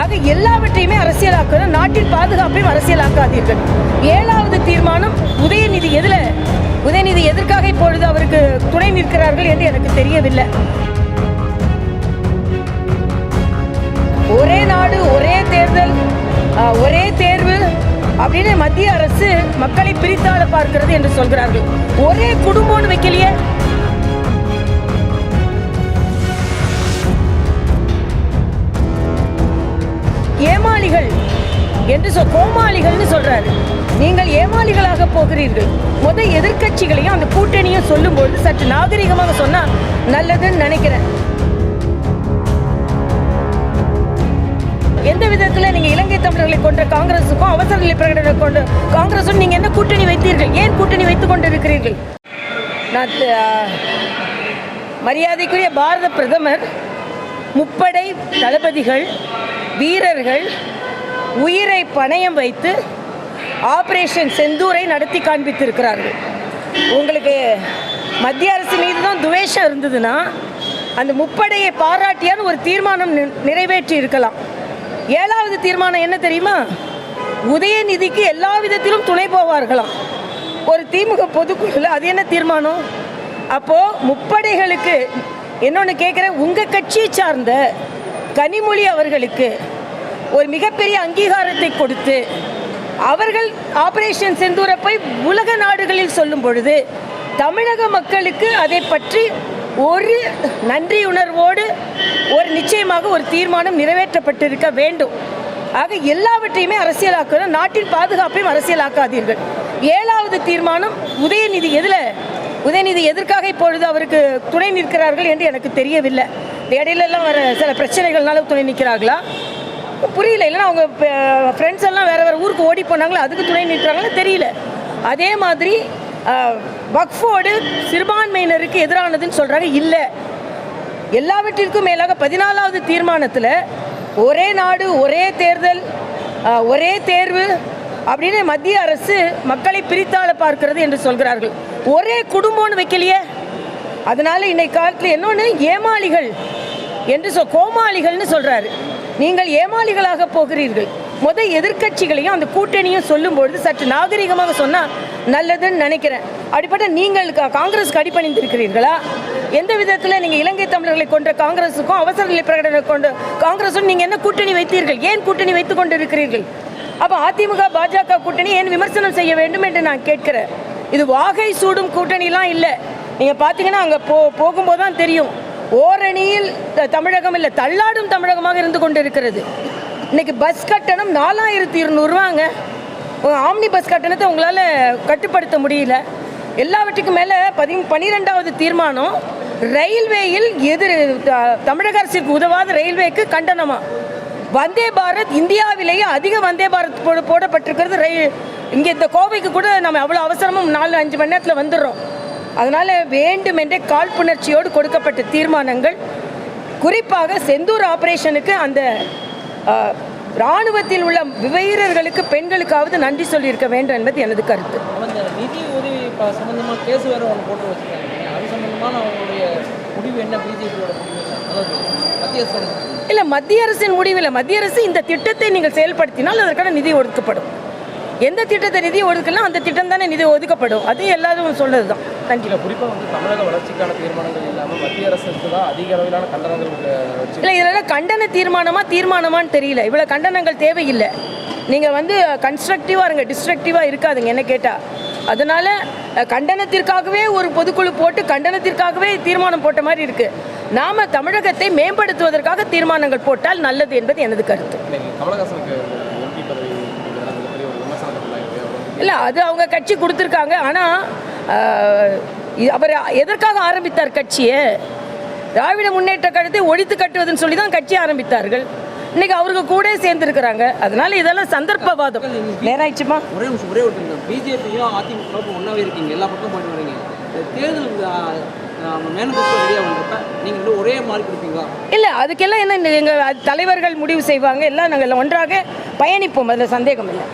ஆக எல்லாவற்றையுமே அரசியலாக்கணும், நாட்டின் பாதுகாப்பையும் அரசியலாக்காதீர்கள். 7வது தீர்மானம் உதயநிதி எதற்காக இப்பொழுது அவருக்கு துணை நிற்கிறார்கள் என்று எனக்கு தெரியவில்லை. ஒரே நாடு ஒரே தேர்தல் ஒரே தேர்வு அப்படின்னு மத்திய அரசு மக்களை பிரித்தாள பார்க்கிறது என்று சொல்கிறார்கள். ஒரே குடும்பம்னு வைக்கலையே. ஏமாளிகள் என்று கோமாளிகள்னு சொல்றாரு. நீங்கள் ஏமாளிகளாக போகிறீர்கள். எதிர்க்கட்சிகளையும் அந்த கூட்டணியும் சொல்லும்போது சற்று நாகரிகமாக சொன்னா நல்லதுன்னு நினைக்கிறேன். எந்த விதத்தில் நீங்க இலங்கை தமிழர்களை கொண்ட காங்கிரசுக்கும் அவசர நிலை பிரகடனம் கொண்ட காங்கிரசும் நீங்க என்ன கூட்டணி வைத்தீர்கள்? ஏன் கூட்டணி வைத்துக் கொண்டிருக்கிறீர்கள்? நான் மரியாதைக்குரிய பாரத பிரதமர் முப்படை தளபதிகள் வீரர்கள் உயிரை பணயம் வைத்து ஆபரேஷன் செந்தூரை நடத்தி காண்பித்திருக்கிறார்கள். உங்களுக்கு மத்திய அரசு மீது தான் துவேஷம் இருந்ததுன்னா அந்த முப்படையை பாராட்டியான ஒரு தீர்மானம் நிறைவேற்றி இருக்கலாம். 7வது தீர்மானம் என்ன தெரியுமா? உதயநிதிக்கு எல்லா விதத்திலும் துணை போவார்களாம் ஒரு திமுக பொதுக்குழு. அது என்ன தீர்மானம்? அப்போ முப்படைகளுக்கு இன்னொன்று கேட்குறேன், உங்கள் கட்சியை சார்ந்த கனிமொழி அவர்களுக்கு ஒரு மிகப்பெரிய அங்கீகாரத்தை கொடுத்து அவர்கள் ஆபரேஷன் செந்தூரை போய் உலக நாடுகளில் சொல்லும் பொழுது தமிழக மக்களுக்கு அதை பற்றி ஒரு நன்றியுணர்வோடு ஒரு நிச்சயமாக ஒரு தீர்மானம் நிறைவேற்றப்பட்டிருக்க வேண்டும். ஆக எல்லாவற்றையுமே அரசியலாக்கணும், நாட்டின் பாதுகாப்பையும் அரசியலாக்காதீர்கள். 7வது தீர்மானம் உதயநிதி எதற்காக இப்பொழுது அவருக்கு துணை நிற்கிறார்கள் என்று எனக்கு தெரியவில்லை. இடையிலெல்லாம் வர சில பிரச்சனைகள்னால துணை நிற்கிறார்களா புரியல. இல்லைன்னா அவங்க ஃப்ரெண்ட்ஸ் எல்லாம் வேறு ஊருக்கு ஓடி போனாங்களோ அதுக்கு துணை நிற்கிறாங்களா தெரியல. அதே மாதிரி வக்ஃபோடு சிறுபான்மையினருக்கு எதிரானதுன்னு சொல்கிறாங்க. இல்லை, எல்லாவற்றிற்கும் மேலாக 14வது தீர்மானத்தில் ஒரே நாடு ஒரே தேர்தல் ஒரே தேர்வு அப்படின்னு மத்திய அரசு மக்களை பிரித்தாள பார்க்கிறது என்று சொல்கிறார்கள். ஒரே குடும்பம்னு வைக்கலையே. அதனால இன்னைக்கு காலத்தில் இன்னொன்று ஏமாளிகள் என்று கோமாளிகள்னு சொல்றாரு. நீங்கள் ஏமாளிகளாக போகிறீர்கள். எதிர்க்கட்சிகளையும் அந்த கூட்டணியும் சொல்லும்பொழுது சற்று நாகரிகமாக சொன்னா நல்லதுன்னு நினைக்கிறேன். அப்படிப்பட்ட நீங்கள் காங்கிரஸுக்கு அடிபணிந்திருக்கிறீர்களா? எந்த விதத்தில் நீங்க இலங்கை தமிழர்களை கொண்ட காங்கிரசுக்கும் அவசர நிலை பிரகடனம் கொண்ட காங்கிரசும் நீங்க என்ன கூட்டணி வைத்தீர்கள்? ஏன் கூட்டணி வைத்துக் கொண்டிருக்கிறீர்கள்? அப்ப அதிமுக பாஜக கூட்டணி ஏன் விமர்சனம் செய்ய வேண்டும் என்று நான் கேட்கிறேன். இது வாகை சூடும் கூட்டணிலாம் இல்லை. நீங்க பாத்தீங்கன்னா அங்க போகும்போது தான் தெரியும். ஓரணியில் தமிழகம் இல்லை, தள்ளாடும் தமிழகமாக இருந்து கொண்டிருக்கிறது. இன்னைக்கு பஸ் கட்டணம் 4200 ரூபாங்க. ஆம்னி பஸ் கட்டணத்தை உங்களால் கட்டுப்படுத்த முடியல. எல்லாவற்றுக்கும் மேலே 12வது தீர்மானம் ரயில்வேயில் தமிழக அரசுக்கு உதவாத ரயில்வேக்கு கண்டனமா. வந்தே பாரத் இந்தியாவிலேயே அதிக வந்தே பாரத் போடப்பட்டிருக்கிறது. இங்கே இந்த கோவைக்கு கூட நம்ம அவ்வளோ அவசரமும் 4-5 மணி நேரத்தில் வந்துடுறோம். அதனால் வேண்டுமென்றே காழ்ப்புணர்ச்சியோடு கொடுக்கப்பட்ட தீர்மானங்கள். குறிப்பாக செந்தூர் ஆபரேஷனுக்கு அந்த இராணுவத்தில் உள்ள வீரர்களுக்கு பெண்களுக்காவது நன்றி சொல்லியிருக்க வேண்டும் என்பது எனது கருத்து. நிதி உதவி சம்பந்தமாக கேஸ் வேறு அவங்க போட்டு வச்சுருக்காங்க. அது சம்பந்தமான அவங்களுடைய முடிவு என்ன? பிஜேபியோட இல்லை, மத்திய அரசின் முடிவில் மத்திய அரசு இந்த திட்டத்தை நீங்கள் செயல்படுத்தினால் அதற்கான நிதி ஒதுக்கப்படும். எந்த திட்டத்தை நிதி ஒதுக்கலாம் அந்த திட்டம் தானே நிதி ஒதுக்கப்படும். அது எல்லாரும் சொல்றது தான். நன்றி. குறிப்பாக தமிழக வளர்ச்சிக்கான தீர்மானங்கள் இல்லாமல் மத்திய அரசுக்கு தான் அதிக அளவிலான கண்டனங்கள் இல்லை. இதெல்லாம் கண்டன தீர்மானமான்னு தெரியல. இவ்வளோ கண்டனங்கள் தேவையில்லை. நீங்கள் கன்ஸ்ட்ரக்டிவாக இருங்க, டிஸ்ட்ரக்டிவாக இருக்காதுங்க என்ன கேட்டால். அதனால கண்டனத்திற்காகவே ஒரு பொதுக்குழு போட்டு கண்டனத்திற்காகவே தீர்மானம் போட்ட மாதிரி இருக்கு. நாம தமிழகத்தை மேம்படுத்துவதற்காக தீர்மானங்கள் போட்டால் நல்லது என்பது எனது கருத்து. இல்லை, அது அவங்க கட்சி கொடுத்துருக்காங்க. ஆனால் அவர் எதற்காக ஆரம்பித்தார் கட்சியை? திராவிட முன்னேற்ற கழகத்தை ஒழித்து கட்டுவதுன்னு சொல்லி தான் கட்சி ஆரம்பித்தார்கள். இன்னைக்கு அவருக்கு கூட சேர்ந்துருக்கிறாங்க. அதனால இதெல்லாம் சந்தர்ப்பவாதம். நேராயிடுச்சுமா. ஒரே பிஜேபியும் அதிமுக ஒன்றாவே இருக்கீங்க, எல்லா பக்கம் போயிட்டு வரீங்க. தேர்தல் நீங்கள் ஒரே மாதிரி கொடுப்பீங்களா? இல்லை, அதுக்கெல்லாம் என்ன எங்கள் தலைவர்கள் முடிவு செய்வாங்க. எல்லாம் நாங்கள் ஒன்றாக பயணிப்போம், அதில் சந்தேகம் இல்லை.